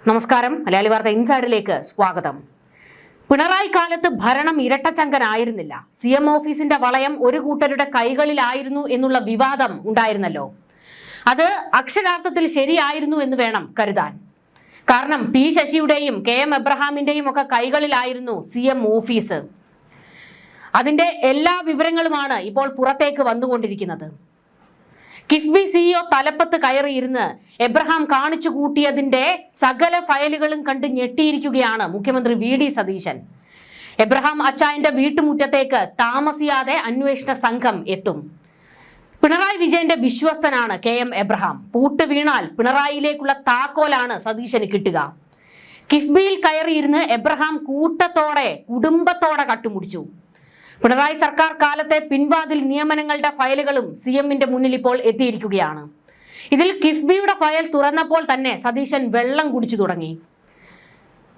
നമസ്കാരം. മലയാളി വാർത്ത ഇൻസൈഡിലേക്ക് സ്വാഗതം. പിണറായി കാലത്ത് ഭരണം ഇരട്ടച്ചങ്കനായിരുന്നില്ല. CM ഓഫീസിന്റെ വളയം ഒരു കൂട്ടരുടെ കൈകളിലായിരുന്നു എന്നുള്ള വിവാദം ഉണ്ടായിരുന്നല്ലോ. അത് അക്ഷരാർത്ഥത്തിൽ ശരിയായിരുന്നു എന്ന് വേണം കരുതാൻ. കാരണം P ശശിയുടെയും KM എബ്രഹാമിന്റെയും ഒക്കെ കൈകളിലായിരുന്നു CM ഓഫീസ്. അതിന്റെ എല്ലാ വിവരങ്ങളുമാണ് ഇപ്പോൾ പുറത്തേക്ക് വന്നുകൊണ്ടിരിക്കുന്നത്. കിഫ്ബി CEO തലപ്പത്ത് കയറിയിരുന്ന് എബ്രഹാം കാണിച്ചു കൂട്ടിയതിന്റെ സകല ഫയലുകളും കണ്ട് ഞെട്ടിയിരിക്കുകയാണ് മുഖ്യമന്ത്രി VD സതീശൻ. എബ്രഹാം അച്ചായന്റെ വീട്ടുമുറ്റത്തേക്ക് താമസിയാതെ അന്വേഷണ സംഘം എത്തും. പിണറായി വിജയന്റെ വിശ്വസ്തനാണ് KM എബ്രഹാം. പൂട്ട് വീണാൽ പിണറായിയിലേക്കുള്ള താക്കോലാണ് സതീശന് കിട്ടുക. കിഫ്ബിയിൽ കയറിയിരുന്ന് എബ്രഹാം കൂട്ടത്തോടെ കുടുംബത്തോടെ കട്ടുമുടിച്ചു. പിണറായി സർക്കാർ കാലത്തെ പിൻവാതിൽ നിയമനങ്ങളുടെ ഫയലുകളും CMന്റെ മുന്നിൽ ഇപ്പോൾ എത്തിയിരിക്കുകയാണ്. ഇതിൽ കിഫ്ബിയുടെ ഫയൽ തുറന്നപ്പോൾ തന്നെ സതീശൻ വെള്ളം കുടിച്ചു തുടങ്ങി.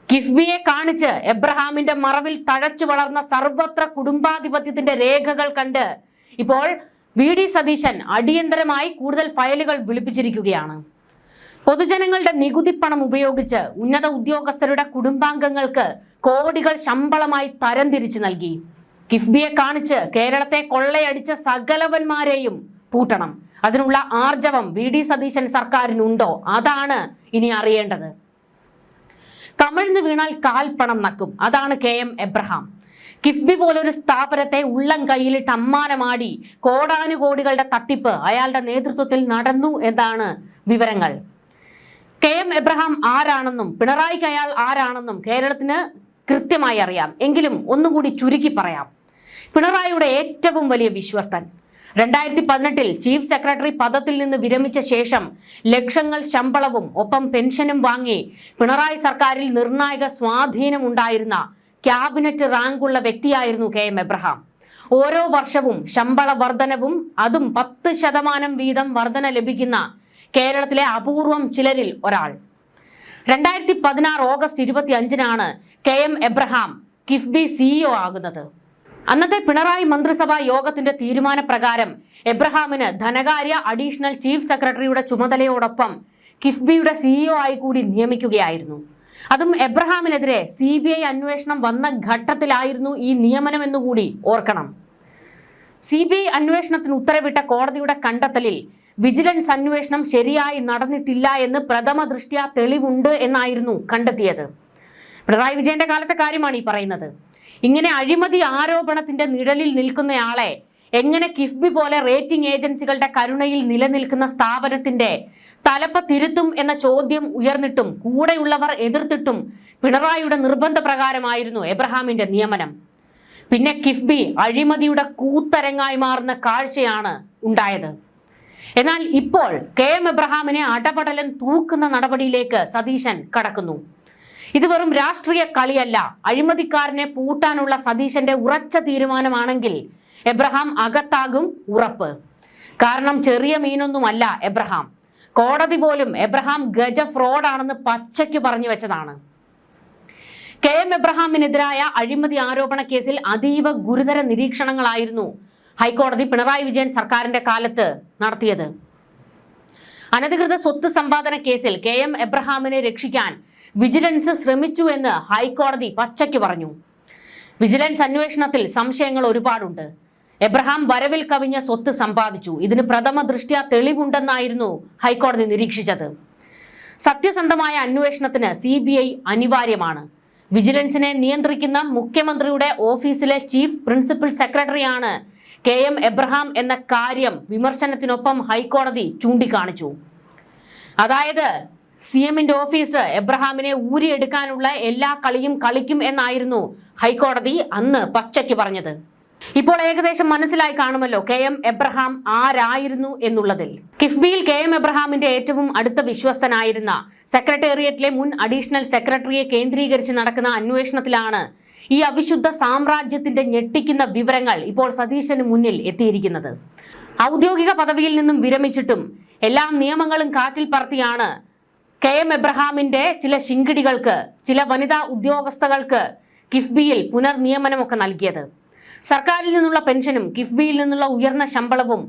കിഫ്ബിയെ കാണിച്ച് എബ്രഹാമിന്റെ മറവിൽ തഴച്ചു വളർന്ന സർവത്ര കുടുംബാധിപത്യത്തിന്റെ രേഖകൾ കണ്ട് ഇപ്പോൾ VD സതീശൻ അടിയന്തരമായി കൂടുതൽ ഫയലുകൾ വിളിപ്പിച്ചിരിക്കുകയാണ്. പൊതുജനങ്ങളുടെ നികുതിപ്പണം ഉപയോഗിച്ച് ഉന്നത ഉദ്യോഗസ്ഥരുടെ കുടുംബാംഗങ്ങൾക്ക് കോടികൾ ശമ്പളമായി തരംതിരിച്ചു നൽകി. കിഫ്ബിയെ കാണിച്ച് കേരളത്തെ കൊള്ളയടിച്ച സകലവന്മാരെയും പൂട്ടണം. അതിനുള്ള ആർജവം VD സതീശൻ സർക്കാരിനുണ്ടോ? അതാണ് ഇനി അറിയേണ്ടത്. കമിഴ്ന്നു വീണാൽ കാൽപ്പണം നക്കും. അതാണ് KM എബ്രഹാം. കിഫ്ബി പോലൊരു സ്ഥാപനത്തെ ഉള്ളം കൈയിലിട്ട് അമ്മാനമാടി കോടാനുകോടികളുടെ തട്ടിപ്പ് അയാളുടെ നേതൃത്വത്തിൽ നടന്നു എന്നാണ് വിവരങ്ങൾ. KM എബ്രഹാം ആരാണെന്നും പിണറായിക്ക് അയാൾ ആരാണെന്നും കേരളത്തിന് കൃത്യമായി അറിയാം. എങ്കിലും ഒന്നുകൂടി ചുരുക്കി പറയാം. പിണറായിയുടെ ഏറ്റവും വലിയ വിശ്വസ്തൻ. 2018 ചീഫ് സെക്രട്ടറി പദത്തിൽ നിന്ന് വിരമിച്ച ശേഷം ലക്ഷങ്ങൾ ശമ്പളവും ഒപ്പം പെൻഷനും വാങ്ങി പിണറായി സർക്കാരിൽ നിർണായക സ്വാധീനമുണ്ടായിരുന്ന ക്യാബിനറ്റ് റാങ്കുള്ള വ്യക്തിയായിരുന്നു KM എബ്രഹാം. ഓരോ വർഷവും ശമ്പള വർധനവും അതും 10% വീതം വർധന ലഭിക്കുന്ന കേരളത്തിലെ അപൂർവം ചിലരിൽ ഒരാൾ. 2016 ഓഗസ്റ്റ് 25-നാണ് KM എബ്രഹാം കിഫ്ബി CEO ആകുന്നത്. അന്നത്തെ പിണറായി മന്ത്രിസഭാ യോഗത്തിന്റെ തീരുമാനപ്രകാരം എബ്രഹാമിന് ധനകാര്യ അഡീഷണൽ ചീഫ് സെക്രട്ടറിയുടെ ചുമതലയോടൊപ്പം കിഫ്ബിയുടെ CEO ആയി കൂടി നിയമിക്കുകയായിരുന്നു. അതും എബ്രഹാമിനെതിരെ CBI അന്വേഷണം വന്ന ഘട്ടത്തിലായിരുന്നു ഈ നിയമനമെന്നുകൂടി ഓർക്കണം. CBI അന്വേഷണത്തിന് ഉത്തരവിട്ട കോടതിയുടെ കണ്ടെത്തലിൽ വിജിലൻസ് അന്വേഷണം ശരിയായി നടന്നിട്ടില്ല എന്ന് പ്രഥമ ദൃഷ്ട്യാ തെളിവുണ്ട് എന്നായിരുന്നു കണ്ടെത്തിയത്. പിണറായി വിജയന്റെ കാലത്തെ കാര്യമാണ് ഈ പറയുന്നത്. ഇങ്ങനെ അഴിമതി ആരോപണത്തിന്റെ നിഴലിൽ നിൽക്കുന്നയാളെ എങ്ങനെ കിഫ്ബി പോലെ റേറ്റിംഗ് ഏജൻസികളുടെ കരുണയിൽ നിലനിൽക്കുന്ന സ്ഥാപനത്തിന്റെ തലപ്പത്തിരുത്തും എന്ന ചോദ്യം ഉയർന്നിട്ടും കൂടെയുള്ളവർ എതിർത്തിട്ടും പിണറായിയുടെ നിർബന്ധപ്രകാരമായിരുന്നു എബ്രഹാമിന്റെ നിയമനം. പിന്നെ കിഫ്ബി അഴിമതിയുടെ കൂത്തരങ്ങായി മാറുന്ന കാഴ്ചയാണ് ഉണ്ടായത്. എന്നാൽ ഇപ്പോൾ KM എബ്രഹാമിനെ അടപടലം തൂക്കുന്ന നടപടിയിലേക്ക് സതീശൻ കടക്കുന്നു. ഇത് വെറും രാഷ്ട്രീയ കളിയല്ല. അഴിമതിക്കാരനെ പൂട്ടാനുള്ള സതീശന്റെ ഉറച്ച തീരുമാനമാണെങ്കിൽ എബ്രഹാം അകത്താകും ഉറപ്പ്. കാരണം ചെറിയ മീനൊന്നുമല്ല എബ്രഹാം. കോടതി പോലും എബ്രഹാം ഗജ ഫ്രോഡാണെന്ന് പച്ചയ്ക്ക് പറഞ്ഞു വെച്ചതാണ്. KM എബ്രഹാമിനെതിരായ അഴിമതി ആരോപണ കേസിൽ അതീവ ഗുരുതര നിരീക്ഷണങ്ങളായിരുന്നു ഹൈക്കോടതി പിണറായി വിജയൻ സർക്കാരിന്റെ കാലത്ത് നടത്തിയത്. അനധികൃത സ്വത്ത് സമ്പാദന കേസിൽ KM എബ്രഹാമിനെ രക്ഷിക്കാൻ വിജിലൻസ് ശ്രമിച്ചു എന്ന് ഹൈക്കോടതി പച്ചയ്ക്ക് പറഞ്ഞു. വിജിലൻസ് അന്വേഷണത്തിൽ സംശയങ്ങൾ ഒരുപാടുണ്ട്. എബ്രഹാം വരവിൽ കവിഞ്ഞ സ്വത്ത് സമ്പാദിച്ചു. ഇതിന് പ്രഥമ ദൃഷ്ട്യാ തെളിവുണ്ടെന്നായിരുന്നു ഹൈക്കോടതി നിരീക്ഷിച്ചത്. സത്യസന്ധമായ അന്വേഷണത്തിന് CBI അനിവാര്യമാണ്. വിജിലൻസിനെ നിയന്ത്രിക്കുന്ന മുഖ്യമന്ത്രിയുടെ ഓഫീസിലെ ചീഫ് പ്രിൻസിപ്പൽ സെക്രട്ടറിയാണ് KM എബ്രഹാം എന്ന കാര്യം വിമർശനത്തിനൊപ്പം ഹൈക്കോടതി ചൂണ്ടിക്കാണിച്ചു. അതായത് CMന്റെ ഓഫീസ് എബ്രഹാമിനെ ഊരിയെടുക്കാനുള്ള എല്ലാ കളിയും കളിക്കും എന്നായിരുന്നു ഹൈക്കോടതി അന്ന് പച്ചയ്ക്ക് പറഞ്ഞത്. ഇപ്പോൾ ഏകദേശം മനസ്സിലായി കാണുമല്ലോ KM എബ്രഹാം ആരായിരുന്നു എന്നുള്ളതിൽ. കിഫ്ബിയിൽ KM എബ്രഹാമിന്റെ ഏറ്റവും അടുത്ത വിശ്വസ്തനായിരുന്ന സെക്രട്ടേറിയറ്റിലെ മുൻ അഡീഷണൽ സെക്രട്ടറിയെ കേന്ദ്രീകരിച്ച് നടക്കുന്ന അന്വേഷണത്തിലാണ് ഈ അവിശുദ്ധ സാമ്രാജ്യത്തിന്റെ ഞെട്ടിക്കുന്ന വിവരങ്ങൾ ഇപ്പോൾ സതീശന് മുന്നിൽ എത്തിയിരിക്കുന്നത്. ഔദ്യോഗിക പദവിയിൽ നിന്നും വിരമിച്ചിട്ടും എല്ലാ നിയമങ്ങളും കാറ്റിൽ പറത്തിയാണ് KM എബ്രഹാമിന്റെ ചില ശിങ്കിടികൾക്ക്, ചില വനിതാ ഉദ്യോഗസ്ഥകൾക്ക് കിഫ്ബിയിൽ പുനർനിയമനമൊക്കെ നൽകിയത്. സർക്കാരിൽ നിന്നുള്ള പെൻഷനും കിഫ്ബിയിൽ നിന്നുള്ള ഉയർന്ന ശമ്പളവും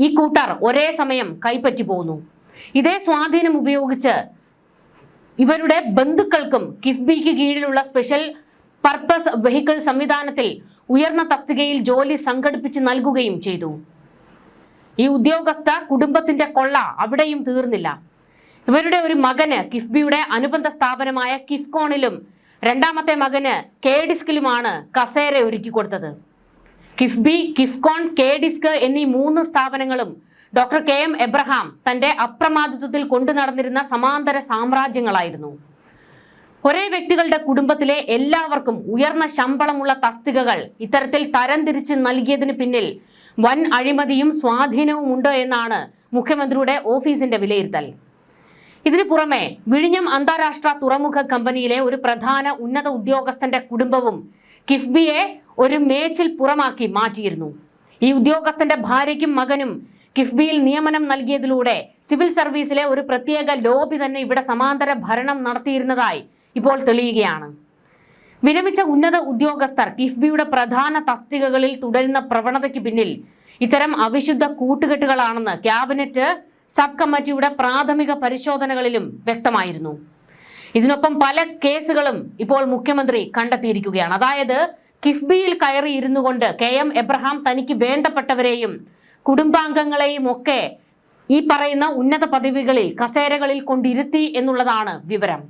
ഈ കൂട്ടർ ഒരേ സമയം കൈപ്പറ്റി പോകുന്നു. ഇതേ സ്വാധീനം ഉപയോഗിച്ച് ഇവരുടെ ബന്ധുക്കൾക്കും കിഫ്ബിക്ക് കീഴിലുള്ള സ്പെഷ്യൽ പർപ്പസ് വെഹിക്കിൾ സംവിധാനത്തിൽ ഉയർന്ന തസ്തികയിൽ ജോലി സംഘടിപ്പിച്ച് നൽകുകയും ചെയ്തു. ഈ ഉദ്യോഗസ്ഥ കുടുംബത്തിന്റെ കൊള്ള അവിടെയും തീർന്നില്ല. ഇവരുടെ ഒരു മകന് കിഫ്ബിയുടെ അനുബന്ധ സ്ഥാപനമായ കിഫ്കോണിലും രണ്ടാമത്തെ മകന് കെഡിസ്കിലുമാണ് കസേര ഒരുക്കി കൊടുത്തത്. കിഫ്ബി, കിഫ്കോൺ, കെഡിസ്ക് എന്നീ 3 സ്ഥാപനങ്ങളും ഡോക്ടർ KM എബ്രഹാം തന്റെ അപ്രമാദിത്വത്തിൽ കൊണ്ടു നടന്നിരുന്ന സമാന്തര സാമ്രാജ്യങ്ങളായിരുന്നു. ഒരേ വ്യക്തികളുടെ കുടുംബത്തിലെ എല്ലാവർക്കും ഉയർന്ന ശമ്പളമുള്ള തസ്തികകൾ ഇത്തരത്തിൽ തരംതിരിച്ച് നൽകിയതിന് പിന്നിൽ വൻ അഴിമതിയും സ്വാധീനവും ഉണ്ട് എന്നാണ് മുഖ്യമന്ത്രിയുടെ ഓഫീസിന്റെ വിലയിരുത്തൽ. ഇതിനു പുറമെ വിഴിഞ്ഞം അന്താരാഷ്ട്ര തുറമുഖ കമ്പനിയിലെ ഒരു പ്രധാന ഉന്നത ഉദ്യോഗസ്ഥന്റെ കുടുംബവും കിഫ്ബിയെ ഒരു മേച്ചിൽ പുറമാക്കി മാറ്റിയിരുന്നു. ഈ ഉദ്യോഗസ്ഥന്റെ ഭാര്യയ്ക്കും മകനും കിഫ്ബിയിൽ നിയമനം നൽകിയതിലൂടെ സിവിൽ സർവീസിലെ ഒരു പ്രത്യേക ലോബി തന്നെ ഇവിടെ സമാന്തര ഭരണം നടത്തിയിരുന്നതായി ഇപ്പോൾ തെളിയുകയാണ്. വിരമിച്ച ഉന്നത ഉദ്യോഗസ്ഥർ കിഫ്ബിയുടെ പ്രധാന തസ്തികകളിൽ തുടരുന്ന പ്രവണതയ്ക്ക് പിന്നിൽ ഇത്തരം അവിശുദ്ധ കൂട്ടുകെട്ടുകളാണെന്ന് ക്യാബിനറ്റ് സബ് കമ്മിറ്റിയുടെ പ്രാഥമിക പരിശോധനകളിലും വ്യക്തമായിരുന്നു. ഇതിനൊപ്പം പല കേസുകളും ഇപ്പോൾ മുഖ്യമന്ത്രി കണ്ടെത്തിയിരിക്കുകയാണ്. അതായത് കിഫ്ബിയിൽ കയറി ഇരുന്നു കൊണ്ട് KM എബ്രഹാം തനിക്ക് വേണ്ടപ്പെട്ടവരെയും കുടുംബാംഗങ്ങളെയും ഒക്കെ ഈ പറയുന്ന ഉന്നത പദവികളിൽ കസേരകളിൽ കൊണ്ടിരുത്തി എന്നുള്ളതാണ് വിവരം.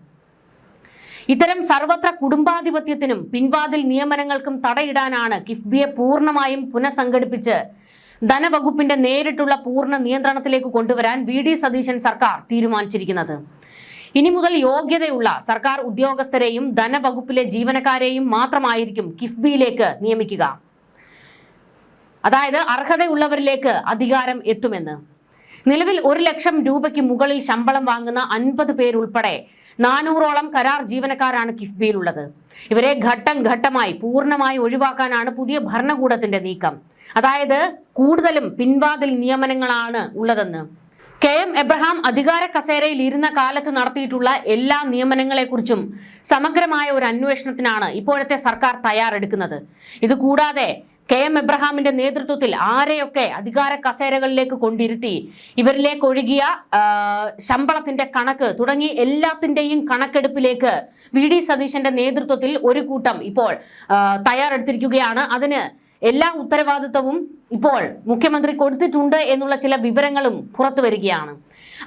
ഇത്തരം സർവത്ര കുടുംബാധിപത്യത്തിനും പിൻവാതിൽ നിയമനങ്ങൾക്കും തടയിടാനാണ് കിഫ്ബിയെ പൂർണ്ണമായും പുനഃസംഘടിപ്പിച്ച് ധനവകുപ്പിന്റെ നേരിട്ടുള്ള പൂർണ്ണ നിയന്ത്രണത്തിലേക്ക് കൊണ്ടുവരാൻ VD സതീശൻ സർക്കാർ തീരുമാനിച്ചിരിക്കുന്നത്. ഇനി മുതൽ യോഗ്യതയുള്ള സർക്കാർ ഉദ്യോഗസ്ഥരെയും ധനവകുപ്പിലെ ജീവനക്കാരെയും മാത്രമായിരിക്കും കിഫ്ബിയിലേക്ക് നിയമിക്കുക. അതായത് അർഹതയുള്ളവരിലേക്ക് അധികാരം എത്തുമെന്ന്. നിലവിൽ 1 ലക്ഷം രൂപയ്ക്ക് മുകളിൽ ശമ്പളം വാങ്ങുന്ന 50 പേരുൾപ്പെടെ 400ഓളം കരാർ ജീവനക്കാരാണ് കിഫ്ബിയിലുള്ളത്. ഇവരെ ഘട്ടം ഘട്ടമായി പൂർണ്ണമായി ഒഴിവാക്കാനാണ് പുതിയ ഭരണകൂടത്തിന്റെ നീക്കം. അതായത് കൂടുതലും പിൻവാതിൽ നിയമനങ്ങളാണ് ഉള്ളതെന്ന്. KM എബ്രഹാം അധികാര കസേരയിൽ ഇരുന്ന കാലത്ത് നടത്തിയിട്ടുള്ള എല്ലാ നിയമനങ്ങളെക്കുറിച്ചും സമഗ്രമായ ഒരു അന്വേഷണത്തിനാണ് ഇപ്പോഴത്തെ സർക്കാർ തയ്യാറെടുക്കുന്നത്. ഇതുകൂടാതെ KM എബ്രഹാമിന്റെ നേതൃത്വത്തിൽ ആരെയൊക്കെ അധികാര കസേരകളിലേക്ക് കൊണ്ടിരുത്തി ഇവരിലേക്ക് ഒഴുകിയ ശമ്പളത്തിന്റെ കണക്ക് തുടങ്ങി എല്ലാത്തിന്റെയും കണക്കെടുപ്പിലേക്ക് VD സതീശന്റെ നേതൃത്വത്തിൽ ഒരു കൂട്ടം ഇപ്പോൾ തയ്യാറെടുത്തിരിക്കുകയാണ്. അതിന് എല്ലാ ഉത്തരവാദിത്വവും ഇപ്പോൾ മുഖ്യമന്ത്രി കൊടുത്തിട്ടുണ്ട് എന്നുള്ള ചില വിവരങ്ങളും പുറത്തു വരികയാണ്.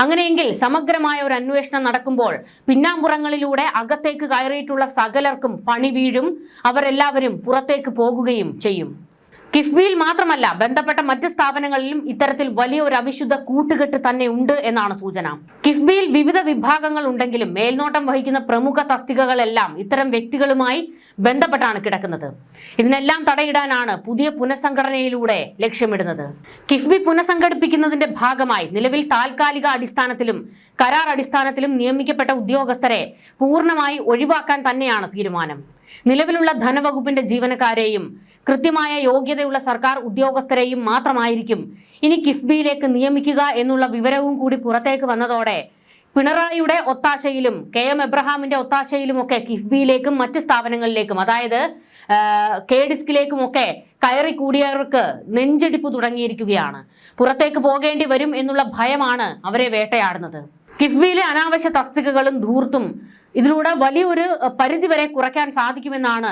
അങ്ങനെയെങ്കിൽ സമഗ്രമായ ഒരു അന്വേഷണം നടക്കുമ്പോൾ പിന്നാമ്പുറങ്ങളിലൂടെ അകത്തേക്ക് കയറിയിട്ടുള്ള സകലർക്കും പണി വീഴും. അവരെല്ലാവരും പുറത്തേക്ക് പോകുകയും ചെയ്യും. കിഫ്ബിയിൽ മാത്രമല്ല ബന്ധപ്പെട്ട മറ്റ് സ്ഥാപനങ്ങളിലും ഇത്തരത്തിൽ വലിയ ഒരു അവിശുദ്ധ കൂട്ടുകെട്ട് തന്നെ ഉണ്ട് എന്നാണ് സൂചന. കിഫ്ബിയിൽ വിവിധ വിഭാഗങ്ങൾ ഉണ്ടെങ്കിലും മേൽനോട്ടം വഹിക്കുന്ന പ്രമുഖ തസ്തികകളെല്ലാം ഇത്തരം വ്യക്തികളുമായി ബന്ധപ്പെട്ടാണ് കിടക്കുന്നത്. ഇതിനെല്ലാം തടയിടാനാണ് പുതിയ പുനഃസംഘടനയിലൂടെ ലക്ഷ്യമിടുന്നത്. കിഫ്ബി പുനഃസംഘടിപ്പിക്കുന്നതിന്റെ ഭാഗമായി നിലവിൽ താൽക്കാലിക അടിസ്ഥാനത്തിലും കരാർ അടിസ്ഥാനത്തിലും നിയമിക്കപ്പെട്ട ഉദ്യോഗസ്ഥരെ പൂർണ്ണമായി ഒഴിവാക്കാൻ തന്നെയാണ് തീരുമാനം. നിലവിലുള്ള ധനവകുപ്പിന്റെ ജീവനക്കാരെയും കൃത്യമായ യോഗ്യതയുള്ള സർക്കാർ ഉദ്യോഗസ്ഥരെയും മാത്രമായിരിക്കും ഇനി കിഫ്ബിയിലേക്ക് നിയമിക്കുക എന്നുള്ള വിവരവും കൂടി പുറത്തേക്ക് വന്നതോടെ പിണറായിയുടെ ഒത്താശയിലും KM എബ്രഹാമിന്റെ ഒത്താശയിലുമൊക്കെ കിഫ്ബിയിലേക്കും മറ്റ് സ്ഥാപനങ്ങളിലേക്കും അതായത് കെഡിസ്കിലേക്കുമൊക്കെ കയറി കൂടിയവർക്ക് നെഞ്ചടിപ്പ് തുടങ്ങിയിരിക്കുകയാണ്. പുറത്തേക്ക് പോകേണ്ടി വരും എന്നുള്ള ഭയമാണ് അവരെ വേട്ടയാടുന്നത്. കിഫ്ബിയിലെ അനാവശ്യ തസ്തികകളും ധൂർത്തും ഇതിലൂടെ വലിയൊരു പരിധിവരെ കുറയ്ക്കാൻ സാധിക്കുമെന്നാണ്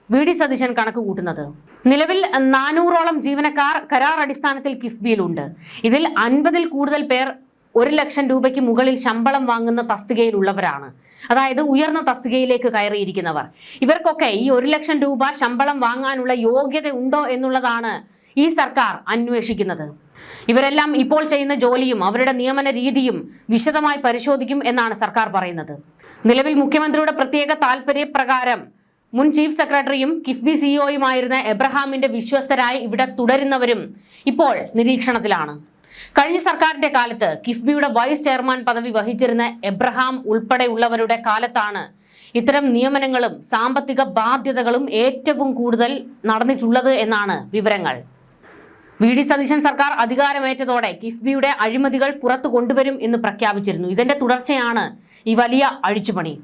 VD സതീശൻ കണക്ക് കൂട്ടുന്നത്. നിലവിൽ 400ഓളം ജീവനക്കാർ കരാർ അടിസ്ഥാനത്തിൽ കിഫ്ബിയിലുണ്ട്. ഇതിൽ 50-ൽ കൂടുതൽ പേർ 1 ലക്ഷം രൂപയ്ക്ക് മുകളിൽ ശമ്പളം വാങ്ങുന്ന തസ്തികയിലുള്ളവരാണ്. അതായത് ഉയർന്ന തസ്തികയിലേക്ക് കയറിയിരിക്കുന്നവർ. ഇവർക്കൊക്കെ ഈ 1 ലക്ഷം രൂപ ശമ്പളം വാങ്ങാനുള്ള യോഗ്യത ഉണ്ടോ എന്നുള്ളതാണ് ഈ സർക്കാർ അന്വേഷിക്കുന്നത്. ഇവരെല്ലാം ഇപ്പോൾ ചെയ്യുന്ന ജോലിയും അവരുടെ നിയമന രീതിയും വിശദമായി പരിശോധിക്കും എന്നാണ് സർക്കാർ പറയുന്നത്. നിലവിൽ മുഖ്യമന്ത്രിയുടെ പ്രത്യേക താൽപര്യപ്രകാരം മുൻ ചീഫ് സെക്രട്ടറിയും കിഫ്ബി സിഇഒയുമായിരുന്ന എബ്രഹാമിന്റെ വിശ്വസ്തരായി ഇവിടെ തുടരുന്നവരും ഇപ്പോൾ നിരീക്ഷണത്തിലാണ്. കഴിഞ്ഞ സർക്കാരിന്റെ കാലത്ത് കിഫ്ബിയുടെ വൈസ് ചെയർമാൻ പദവി വഹിച്ചിരുന്ന എബ്രഹാം ഉൾപ്പെടെയുള്ളവരുടെ കാലത്താണ് ഇത്തരം നിയമനങ്ങളും സാമ്പത്തിക ബാധ്യതകളും ഏറ്റവും കൂടുതൽ നടന്നിട്ടുള്ളത് എന്നാണ് വിവരങ്ങൾ. VD സതീശൻ സർക്കാർ അധികാരമേറ്റതോടെ കിഫ്ബിയുടെ അഴിമതികൾ പുറത്തു കൊണ്ടുവരും എന്ന് പ്രഖ്യാപിച്ചിരുന്നു. ഇതിന്റെ തുടർച്ചയാണ് ഈ വലിയ അഴിച്ചുപണി.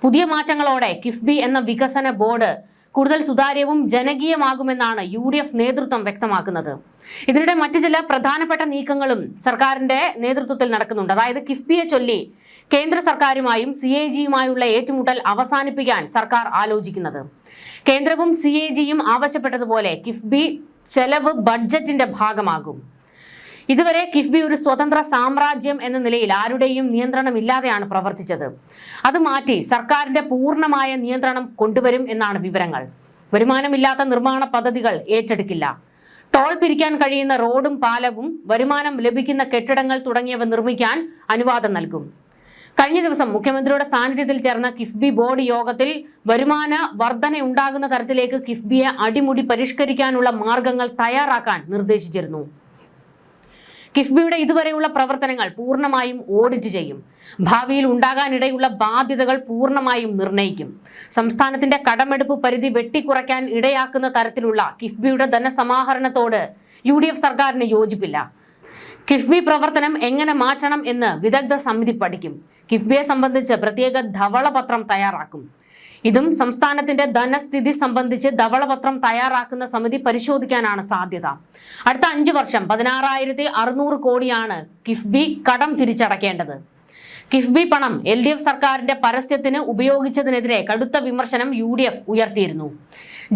പുതിയ മാറ്റങ്ങളോടെ കിഫ്ബി എന്ന വികസന ബോർഡ് കൂടുതൽ സുതാര്യവും ജനകീയമാകുമെന്നാണ് UDF നേതൃത്വം വ്യക്തമാക്കുന്നത്. ഇതിനിടെ മറ്റു ചില പ്രധാനപ്പെട്ട നീക്കങ്ങളും സർക്കാരിന്റെ നേതൃത്വത്തിൽ നടക്കുന്നുണ്ട്. അതായത് കിഫ്ബിയെ ചൊല്ലി കേന്ദ്ര സർക്കാരുമായും CAGയുമായുള്ള ഏറ്റുമുട്ടൽ അവസാനിപ്പിക്കാൻ സർക്കാർ ആലോചിക്കുന്നത്. കേന്ദ്രവും CAGയും ആവശ്യപ്പെട്ടതുപോലെ കിഫ്ബി ചെലവ് ബഡ്ജറ്റിന്റെ ഭാഗമാകും. ഇതുവരെ കിഫ്ബി ഒരു സ്വതന്ത്ര സാമ്രാജ്യം എന്ന നിലയിൽ ആരുടെയും നിയന്ത്രണമില്ലാതെയാണ് പ്രവർത്തിച്ചത്. അത് മാറ്റി സർക്കാരിന്റെ പൂർണ്ണമായ നിയന്ത്രണം കൊണ്ടുവരും എന്നാണ് വിവരങ്ങൾ. വരുമാനമില്ലാത്ത നിർമ്മാണ പദ്ധതികൾ ഏറ്റെടുക്കില്ല. ടോൾ പിരിക്കാൻ കഴിയുന്ന റോഡും പാലവും വരുമാനം ലഭിക്കുന്ന കെട്ടിടങ്ങൾ തുടങ്ങിയവ നിർമ്മിക്കാൻ അനുവാദം നൽകും. കഴിഞ്ഞ ദിവസം മുഖ്യമന്ത്രിയുടെ സാന്നിധ്യത്തിൽ ചേർന്ന കിഫ്ബി ബോർഡ് യോഗത്തിൽ വരുമാന വർധന ഉണ്ടാകുന്ന തരത്തിലേക്ക് കിഫ്ബിയെ അടിമുടി പരിഷ്കരിക്കാനുള്ള മാർഗങ്ങൾ തയ്യാറാക്കാൻ നിർദ്ദേശിച്ചിരുന്നു. കിഫ്ബിയുടെ ഇതുവരെയുള്ള പ്രവർത്തനങ്ങൾ പൂർണ്ണമായും ഓഡിറ്റ് ചെയ്യും. ഭാവിയിൽ ഉണ്ടാകാനിടയുള്ള ബാധ്യതകൾ പൂർണ്ണമായും നിർണ്ണയിക്കും. സംസ്ഥാനത്തിന്റെ കടമെടുപ്പ് പരിധി വെട്ടിക്കുറയ്ക്കാൻ ഇടയാക്കുന്ന തരത്തിലുള്ള കിഫ്ബിയുടെ ധനസമാഹരണത്തോട് UDF സർക്കാരിന് യോജിപ്പില്ല. കിഫ്ബി പ്രവർത്തനം എങ്ങനെ മാറ്റണം എന്ന് വിദഗ്ധ സമിതി പഠിക്കും. കിഫ്ബിയെ സംബന്ധിച്ച് പ്രത്യേക ധവളപത്രം തയ്യാറാക്കും. ഇതും സംസ്ഥാനത്തിന്റെ ധനസ്ഥിതി സംബന്ധിച്ച് ധവളപത്രം തയ്യാറാക്കുന്ന സമിതി പരിശോധിക്കാനാണ് സാധ്യത. അടുത്ത 5 വർഷം 16,600 കോടിയാണ് കിഫ്ബി കടം തിരിച്ചടക്കേണ്ടത്. കിഫ്ബി പണം LDF സർക്കാരിന്റെ പരസ്യത്തിന് ഉപയോഗിച്ചതിനെതിരെ കടുത്ത വിമർശനം UDF ഉയർത്തിയിരുന്നു.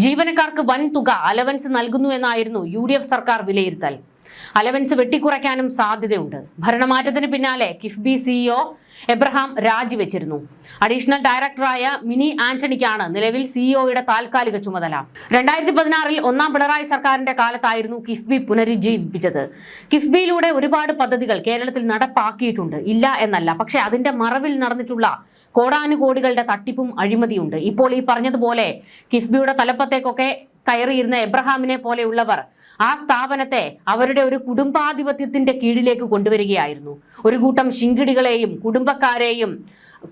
ജീവനക്കാർക്ക് വൻ തുക അലവൻസ് നൽകുന്നു എന്നായിരുന്നു UDF സർക്കാർ വിലയിരുത്തൽ. അലവൻസ് വെട്ടിക്കുറയ്ക്കാനും സാധ്യതയുണ്ട്. ഭരണമാറ്റത്തിന് പിന്നാലെ കിഫ്ബി CEO എബ്രഹാം രാജിവെച്ചിരുന്നു. അഡീഷണൽ ഡയറക്ടറായ മിനി ആന്റണിക്കാണ് നിലവിൽ CEOയുടെ താൽക്കാലിക ചുമതല. 2016 ഒന്നാം പിണറായി സർക്കാരിന്റെ കാലത്തായിരുന്നു കിഫ്ബി പുനരുജ്ജീവിപ്പിച്ചത്. കിഫ്ബിയിലൂടെ ഒരുപാട് പദ്ധതികൾ കേരളത്തിൽ നടപ്പാക്കിയിട്ടുണ്ട്, ഇല്ല എന്നല്ല. പക്ഷെ അതിന്റെ മറവിൽ നടന്നിട്ടുള്ള കോടാനുകോടികളുടെ തട്ടിപ്പും അഴിമതിയുണ്ട്. ഇപ്പോൾ ഈ പറഞ്ഞതുപോലെ കിഫ്ബിയുടെ തലപ്പത്തേക്കൊക്കെ കയറിയിരുന്ന എബ്രഹാമിനെ പോലെയുള്ളവർ ആ സ്ഥാപനത്തെ അവരുടെ ഒരു കുടുംബാധിപത്യത്തിന്റെ കീഴിലേക്ക് കൊണ്ടുവരികയായിരുന്നു. ഒരു കൂട്ടം ശിങ്കിടികളെയും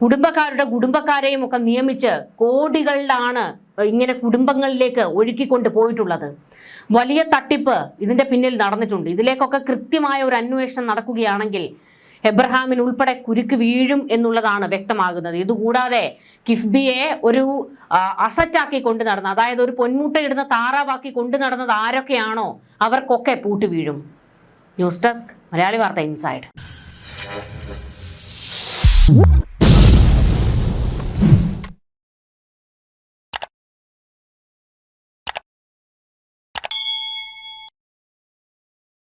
കുടുംബക്കാരെയും ഒക്കെ നിയമിച്ച് കോടികളിലാണ് ഇങ്ങനെ കുടുംബങ്ങളിലേക്ക് ഒഴുക്കിക്കൊണ്ട് പോയിട്ടുള്ളത്. വലിയ തട്ടിപ്പ് ഇതിന്റെ പിന്നിൽ നടന്നിട്ടുണ്ട്. ഇതിലേക്കൊക്കെ കൃത്യമായ ഒരു അന്വേഷണം നടക്കുകയാണെങ്കിൽ എബ്രഹാമിന് ഉൾപ്പെടെ കുരുക്ക് വീഴും എന്നുള്ളതാണ് വ്യക്തമാകുന്നത്. ഇതുകൂടാതെ കിഫ്ബിയെ ഒരു അസറ്റാക്കി കൊണ്ടു നടന്ന, അതായത് ഒരു പൊന്മുട്ടയിടുന്ന താറാവാക്കി കൊണ്ടു നടന്നത് ആരൊക്കെയാണോ അവർക്കൊക്കെ പൂട്ട് വീഴും. ന്യൂസ് ഡെസ്ക് മലയാളി വാർത്ത ഇൻസൈഡ്.